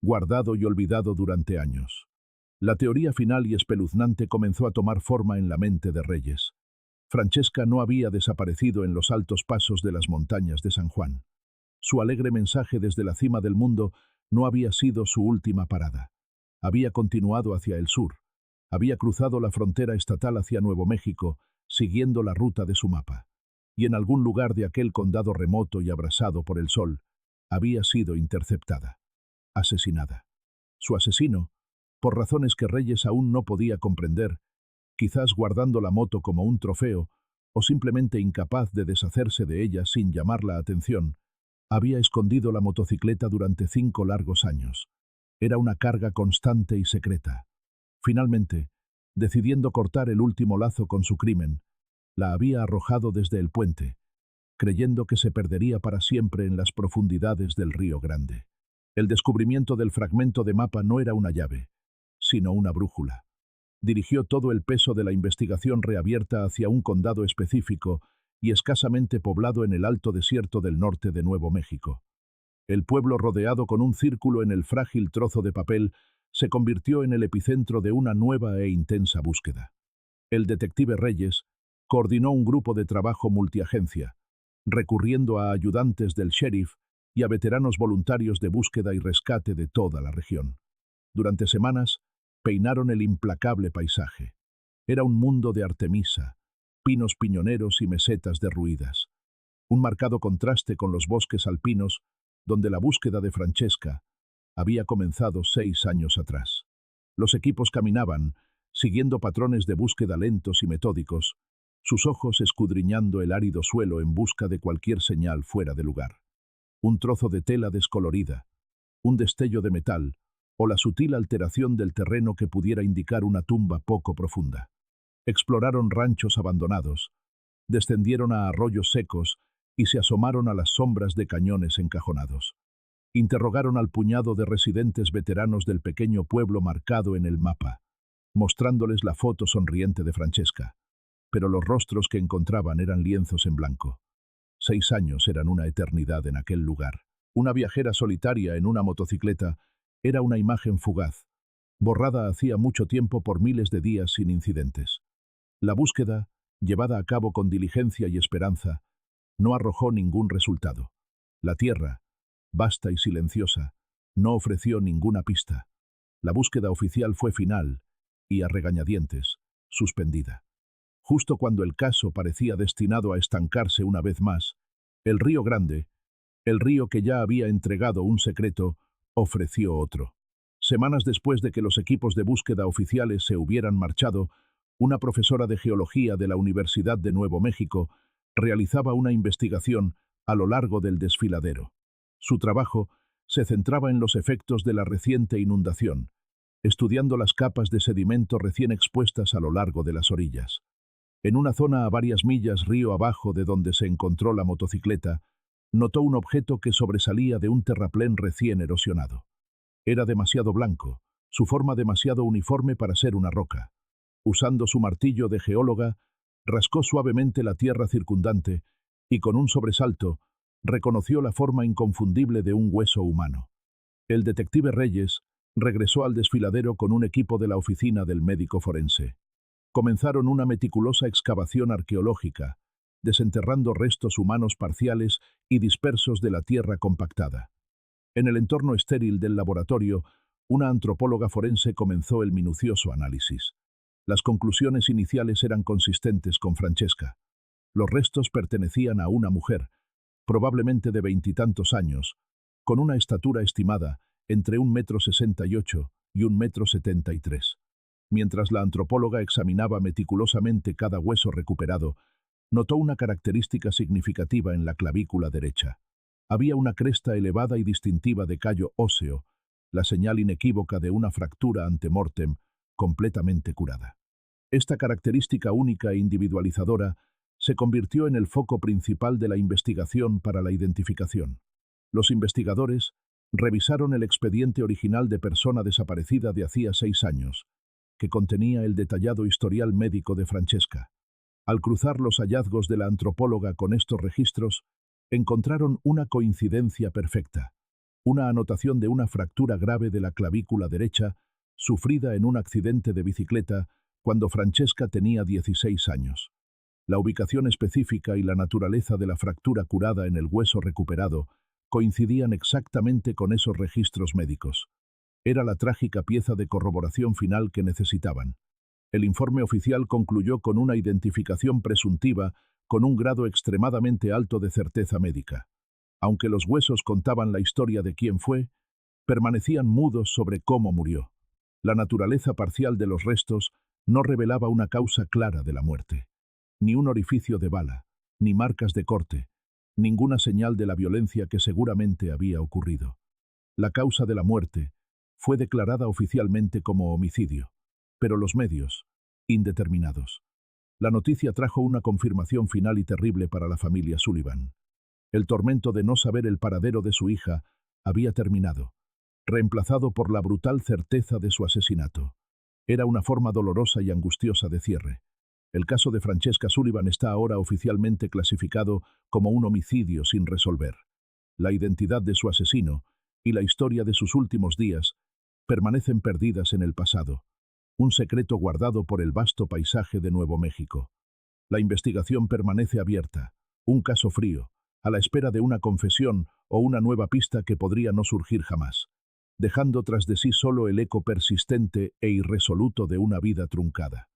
guardado y olvidado durante años. La teoría final y espeluznante comenzó a tomar forma en la mente de Reyes. Francesca no había desaparecido en los altos pasos de las montañas de San Juan. Su alegre mensaje desde la cima del mundo no había sido su última parada. Había continuado hacia el sur. Había cruzado la frontera estatal hacia Nuevo México, siguiendo la ruta de su mapa. Y en algún lugar de aquel condado remoto y abrasado por el sol, había sido interceptada. Asesinada. Su asesino, por razones que Reyes aún no podía comprender, quizás guardando la moto como un trofeo, o simplemente incapaz de deshacerse de ella sin llamar la atención, había escondido la motocicleta durante 5 largos años. Era una carga constante y secreta. Finalmente, decidiendo cortar el último lazo con su crimen, la había arrojado desde el puente, creyendo que se perdería para siempre en las profundidades del Río Grande. El descubrimiento del fragmento de mapa no era una llave, sino una brújula. Dirigió todo el peso de la investigación reabierta hacia un condado específico y escasamente poblado en el alto desierto del norte de Nuevo México. El pueblo, rodeado con un círculo en el frágil trozo de papel, se convirtió en el epicentro de una nueva e intensa búsqueda. El detective Reyes coordinó un grupo de trabajo multiagencia, recurriendo a ayudantes del sheriff y a veteranos voluntarios de búsqueda y rescate de toda la región. Durante semanas, peinaron el implacable paisaje. Era un mundo de artemisa, pinos piñoneros y mesetas derruidas. Un marcado contraste con los bosques alpinos, donde la búsqueda de Francesca había comenzado 6 años atrás. Los equipos caminaban, siguiendo patrones de búsqueda lentos y metódicos, sus ojos escudriñando el árido suelo en busca de cualquier señal fuera de lugar. Un trozo de tela descolorida, un destello de metal, o la sutil alteración del terreno que pudiera indicar una tumba poco profunda. Exploraron ranchos abandonados, descendieron a arroyos secos y se asomaron a las sombras de cañones encajonados. Interrogaron al puñado de residentes veteranos del pequeño pueblo marcado en el mapa, mostrándoles la foto sonriente de Francesca, pero los rostros que encontraban eran lienzos en blanco. 6 años eran una eternidad en aquel lugar. Una viajera solitaria en una motocicleta era una imagen fugaz, borrada hacía mucho tiempo por miles de días sin incidentes. La búsqueda, llevada a cabo con diligencia y esperanza, no arrojó ningún resultado. La tierra, vasta y silenciosa, no ofreció ninguna pista. La búsqueda oficial fue final y, a regañadientes, suspendida. Justo cuando el caso parecía destinado a estancarse una vez más, el Río Grande, el río que ya había entregado un secreto, ofreció otro. Semanas después de que los equipos de búsqueda oficiales se hubieran marchado, una profesora de geología de la Universidad de Nuevo México realizaba una investigación a lo largo del desfiladero. Su trabajo se centraba en los efectos de la reciente inundación, estudiando las capas de sedimento recién expuestas a lo largo de las orillas. En una zona a varias millas río abajo de donde se encontró la motocicleta, notó un objeto que sobresalía de un terraplén recién erosionado. Era demasiado blanco, su forma demasiado uniforme para ser una roca. Usando su martillo de geóloga, rascó suavemente la tierra circundante y, con un sobresalto, reconoció la forma inconfundible de un hueso humano. El detective Reyes regresó al desfiladero con un equipo de la oficina del médico forense. Comenzaron una meticulosa excavación arqueológica, desenterrando restos humanos parciales y dispersos de la tierra compactada. En el entorno estéril del laboratorio, una antropóloga forense comenzó el minucioso análisis. Las conclusiones iniciales eran consistentes con Francesca. Los restos pertenecían a una mujer, probablemente de 20 y tantos años, con una estatura estimada entre 1,68 m y 1,73 m. Mientras la antropóloga examinaba meticulosamente cada hueso recuperado, notó una característica significativa en la clavícula derecha. Había una cresta elevada y distintiva de callo óseo, la señal inequívoca de una fractura ante mortem completamente curada. Esta característica única e individualizadora se convirtió en el foco principal de la investigación para la identificación. Los investigadores revisaron el expediente original de persona desaparecida de hacía 6 años, que contenía el detallado historial médico de Francesca. Al cruzar los hallazgos de la antropóloga con estos registros, encontraron una coincidencia perfecta, una anotación de una fractura grave de la clavícula derecha, sufrida en un accidente de bicicleta cuando Francesca tenía 16 años. La ubicación específica y la naturaleza de la fractura curada en el hueso recuperado coincidían exactamente con esos registros médicos. Era la trágica pieza de corroboración final que necesitaban. El informe oficial concluyó con una identificación presuntiva con un grado extremadamente alto de certeza médica. Aunque los huesos contaban la historia de quién fue, permanecían mudos sobre cómo murió. La naturaleza parcial de los restos no revelaba una causa clara de la muerte. Ni un orificio de bala, ni marcas de corte, ninguna señal de la violencia que seguramente había ocurrido. La causa de la muerte fue declarada oficialmente como homicidio. pero los medios, indeterminados. La noticia trajo una confirmación final y terrible para la familia Sullivan. El tormento de no saber el paradero de su hija había terminado, reemplazado por la brutal certeza de su asesinato. Era una forma dolorosa y angustiosa de cierre. El caso de Francesca Sullivan está ahora oficialmente clasificado como un homicidio sin resolver. La identidad de su asesino y la historia de sus últimos días permanecen perdidas en el pasado, un secreto guardado por el vasto paisaje de Nuevo México. La investigación permanece abierta, un caso frío, a la espera de una confesión o una nueva pista que podría no surgir jamás, dejando tras de sí solo el eco persistente e irresoluto de una vida truncada.